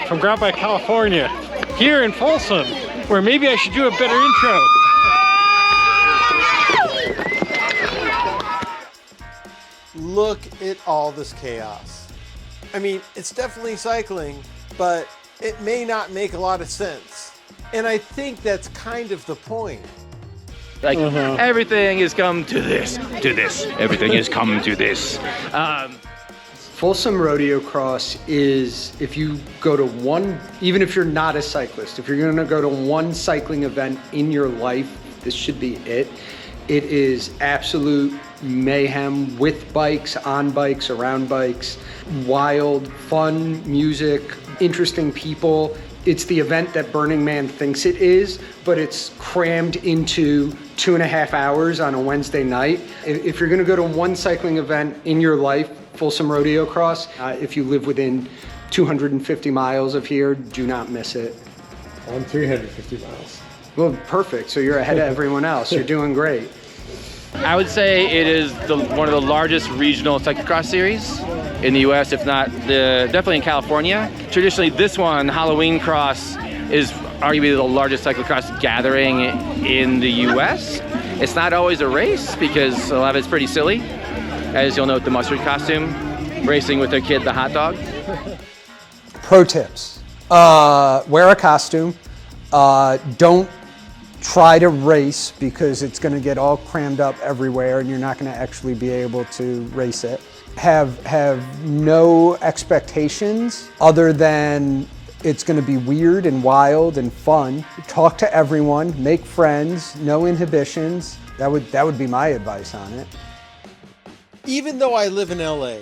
from Ground by California, here in Folsom, where maybe I should do a better intro. Look at all this chaos. I mean, it's definitely cycling, but it may not make a lot of sense. And I think that's kind of the point. Like, everything has come to this. Everything has come to this. Folsom Rodeocross is, if you go to one, even if you're not a cyclist, if you're gonna go to one cycling event in your life, this should be it. It is absolute mayhem with bikes, on bikes, around bikes, wild, fun music, interesting people. It's the event that Burning Man thinks it is, but it's crammed into 2.5 hours on a Wednesday night. If you're gonna go to one cycling event in your life, Folsom Rodeocross, if you live within 250 miles of here, do not miss it. I'm 350 miles. Well, perfect, so you're ahead of everyone else. You're doing great. I would say it is one of the largest regional cyclocross series in the US, if not definitely in California. Traditionally, this one, Halloween Cross, is arguably the largest cyclocross gathering in the US. It's not always a race because a lot of it's pretty silly, as you'll note the mustard costume, racing with their kid, the hot dog. Pro tips, wear a costume, don't try to race because it's going to get all crammed up everywhere and you're not going to actually be able to race it. Have no expectations other than it's going to be weird and wild and fun. Talk to everyone, make friends, no inhibitions. That would be my advice on it. Even though I live in LA,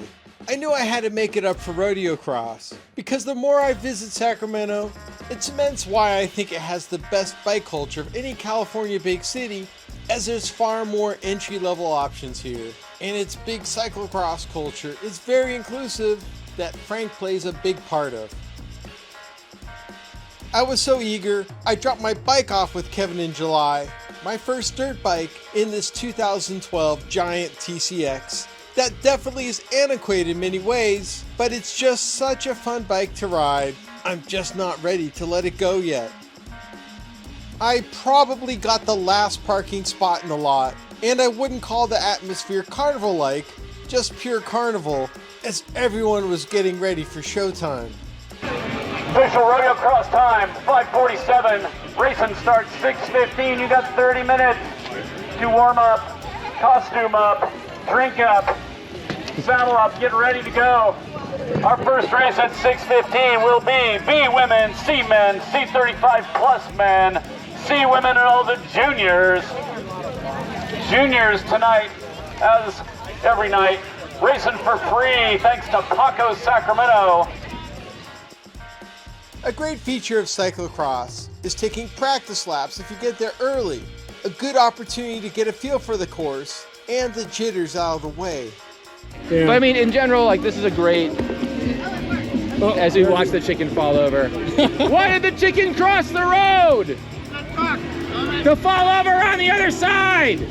I knew I had to make it up for Rodeocross because the more I visit Sacramento, it cements why I think it has the best bike culture of any California big city, as there's far more entry-level options here. And its big cyclocross culture is very inclusive that Frank plays a big part of. I was so eager, I dropped my bike off with Kevin in July, my first dirt bike in this 2012 Giant TCX. That definitely is antiquated in many ways, but it's just such a fun bike to ride. I'm just not ready to let it go yet. I probably got the last parking spot in the lot, and I wouldn't call the atmosphere carnival-like, just pure carnival, as everyone was getting ready for showtime. Official Rodeocross time, 5:47. Racing starts 6:15. You got 30 minutes to warm up, costume up, drink up, saddle up, get ready to go. Our first race at 6:15 will be B women, C men, C35 plus men, C women, and all the juniors. Juniors tonight, as every night, racing for free thanks to Paco Sacramento. A great feature of cyclocross is taking practice laps if you get there early. A good opportunity to get a feel for the course and the jitters out of the way. But I mean, in general, like, this is a great, as we watch the chicken fall over. Why did the chicken cross the road? To fall over on the other side!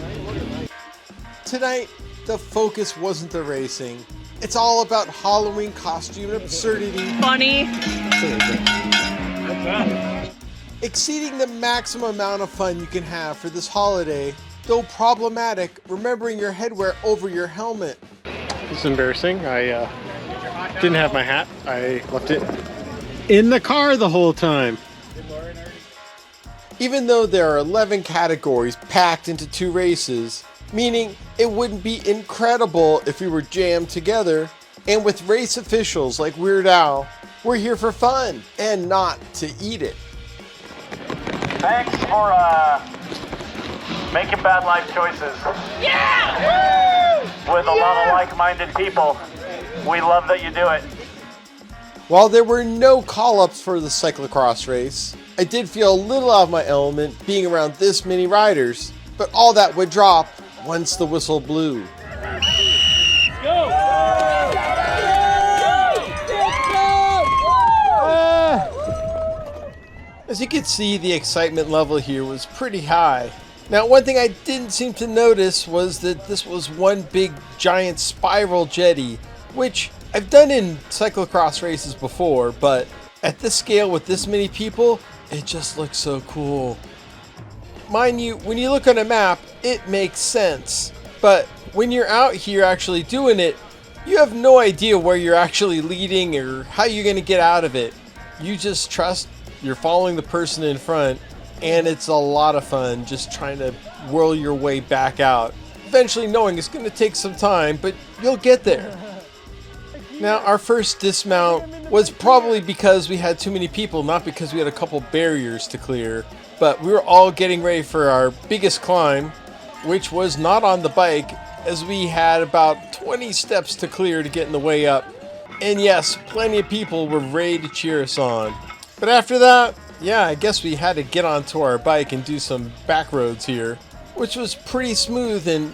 Tonight, the focus wasn't the racing. It's all about Halloween costume absurdity. Funny. Exceeding the maximum amount of fun you can have for this holiday, though problematic, remembering your headwear over your helmet. This is embarrassing. I didn't have my hat. I left it in the car the whole time. Even though there are 11 categories packed into 2 races, meaning it wouldn't be incredible if we were jammed together, and with race officials like Weird Al, we're here for fun and not to eat it. Thanks for making bad life choices. Yeah! Woo! With a lot of like-minded people. We love that you do it. While there were no call-ups for the cyclocross race, I did feel a little out of my element being around this many riders, but all that would drop once the whistle blew. Go! As you can see, the excitement level here was pretty high. Now, one thing I didn't seem to notice was that this was one big giant spiral jetty, which I've done in cyclocross races before, but At this scale with this many people, it just looks so cool. Mind you, when you look on a map, it makes sense. But when you're out here actually doing it, you have no idea where you're actually leading or how you're going to get out of it. You just trust you're following the person in front, and it's a lot of fun just trying to whirl your way back out. Eventually knowing it's going to take some time, but you'll get there. Now, our first dismount was probably because we had too many people, not because we had a couple barriers to clear. But we were all getting ready for our biggest climb, which was not on the bike, as we had about 20 steps to clear to get in the way up. And yes, plenty of people were ready to cheer us on. But after that, yeah, I guess we had to get onto our bike and do some back roads here, which was pretty smooth, and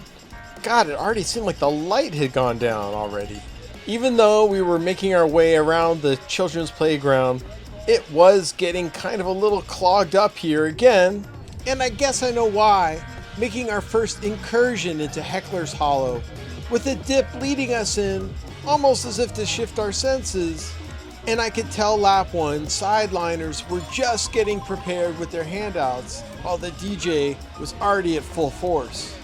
God, it already seemed like the light had gone down already. Even though we were making our way around the children's playground, it was getting kind of a little clogged up here again, and I guess I know why. Making our first incursion into Heckler's Hollow, with a dip leading us in, almost as if to shift our senses. And I could tell lap 1 sideliners were just getting prepared with their handouts, while the DJ was already at full force.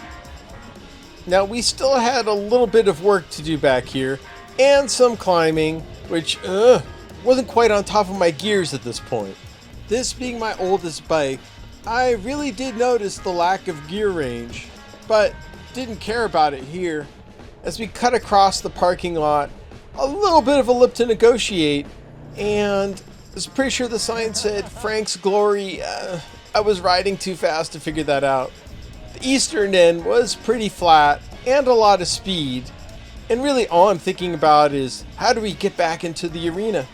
Now we still had a little bit of work to do back here, and some climbing, which wasn't quite on top of my gears at this point. This being my oldest bike, I really did notice the lack of gear range, but didn't care about it here. As we cut across the parking lot, a little bit of a lip to negotiate, and I was pretty sure the sign said Frank's Glory. I was riding too fast to figure that out. The eastern end was pretty flat and a lot of speed, and really all I'm thinking about is how do we get back into the arena?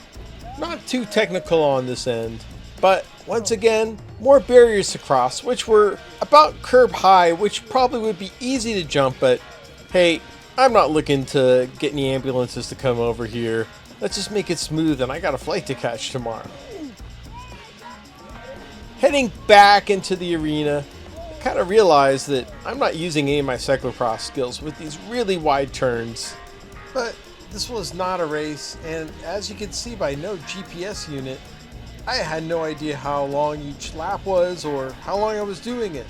Not too technical on this end, but once again, more barriers to cross, which were about curb high, which probably would be easy to jump, but hey, I'm not looking to get any ambulances to come over here. Let's just make it smooth, and I got a flight to catch tomorrow. Heading back into the arena, I kind of realized that I'm not using any of my cyclocross skills with these really wide turns, but this was not a race, and as you can see by no GPS unit, I had no idea how long each lap was or how long I was doing it.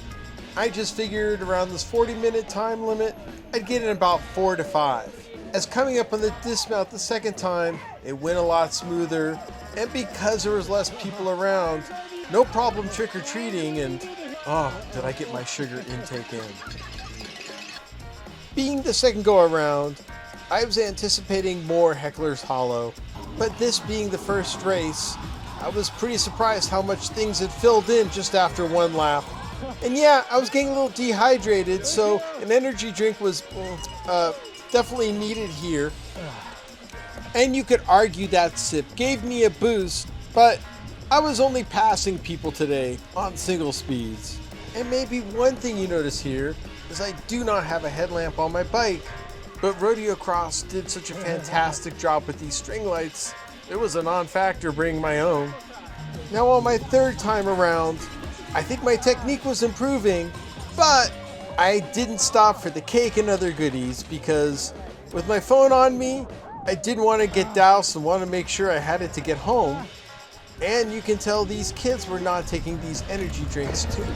I just figured around this 40-minute time limit, I'd get in about 4 to 5. As coming up on the dismount the second time, it went a lot smoother, and because there was less people around, no problem trick-or-treating, and did I get my sugar intake in. Being the second go around, I was anticipating more Heckler's Hollow, but this being the first race, I was pretty surprised how much things had filled in just after one lap. And yeah, I was getting a little dehydrated, so an energy drink was definitely needed here. And you could argue that sip gave me a boost, but I was only passing people today on single speeds. And maybe one thing you notice here is I do not have a headlamp on my bike. But Rodeocross did such a fantastic job with these string lights, it was a non-factor bringing my own. Now on my third time around, I think my technique was improving, but I didn't stop for the cake and other goodies because with my phone on me, I didn't want to get doused and wanted to make sure I had it to get home. And you can tell these kids were not taking these energy drinks too.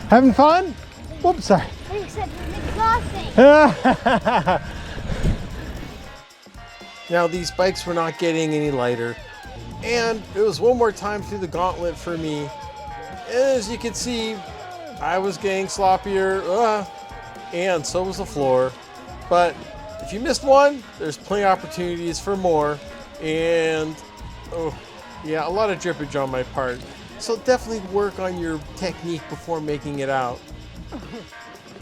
Having fun? Whoops, sorry. Except it's exhausting. Now these bikes were not getting any lighter, and it was one more time through the gauntlet for me. As you can see, I was getting sloppier, and so was the floor. But if you missed one, there's plenty of opportunities for more, and a lot of drippage on my part. So definitely work on your technique before making it out.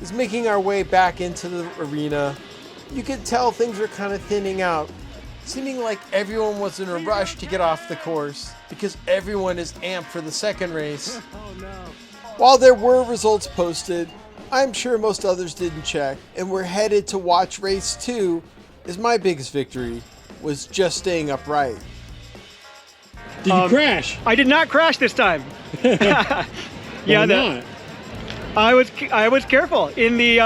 As making our way back into the arena, you could tell things were kind of thinning out, seeming like everyone was in a rush to get off the course because everyone is amped for the second race. While there were results posted, I'm sure most others didn't check, and we're headed to watch race 2, as my biggest victory was just staying upright. Did you crash? I did not crash this time. Why not? I was careful in the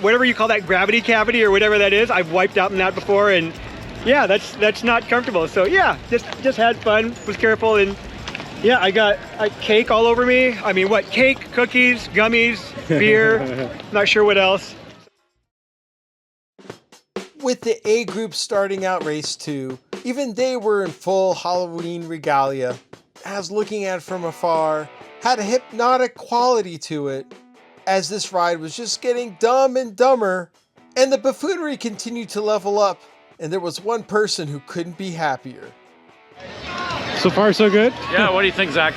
whatever you call that, gravity cavity or whatever that is. I've wiped out in that before, and yeah, that's not comfortable. So yeah, just had fun, was careful, and yeah, I got cake all over me. I mean, what, cake, cookies, gummies, beer, not sure what else. With the A group starting out race 2, even they were in full Halloween regalia, as looking at it from afar had a hypnotic quality to it, as this ride was just getting dumb and dumber, and the buffoonery continued to level up, and there was one person who couldn't be happier. So far, so good. Yeah, what do you think, Zach?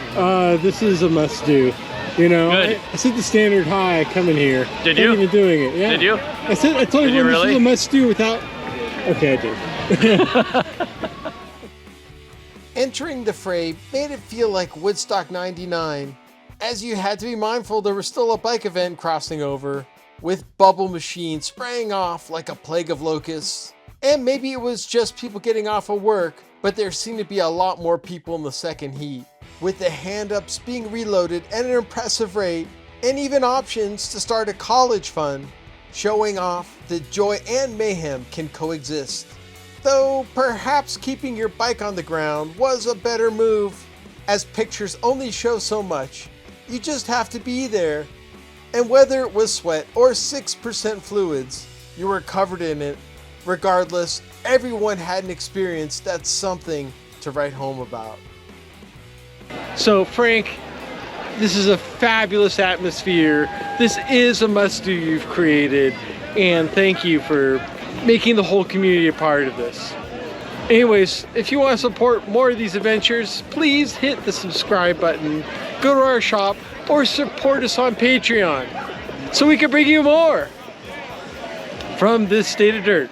This is a must-do. You know, Good. I set the standard high coming here. Did you? I'm even doing it. Yeah. Did you? I told Did you everyone really? this is a must-do without. Okay, I did. Entering the fray made it feel like Woodstock 99, as you had to be mindful there was still a bike event crossing over, with bubble machines spraying off like a plague of locusts. And maybe it was just people getting off of work, but there seemed to be a lot more people in the second heat, with the hand-ups being reloaded at an impressive rate, and even options to start a college fund, showing off that joy and mayhem can coexist. Though perhaps keeping your bike on the ground was a better move, as pictures only show so much. You just have to be there, and whether it was sweat or 6% fluids, you were covered in it. Regardless, everyone had an experience that's something to write home about. So, Frank, this is a fabulous atmosphere. This is a must-do you've created, and thank you for making the whole community a part of this. Anyways, if you want to support more of these adventures, please hit the subscribe button, go to our shop, or support us on Patreon so we can bring you more from this state of dirt.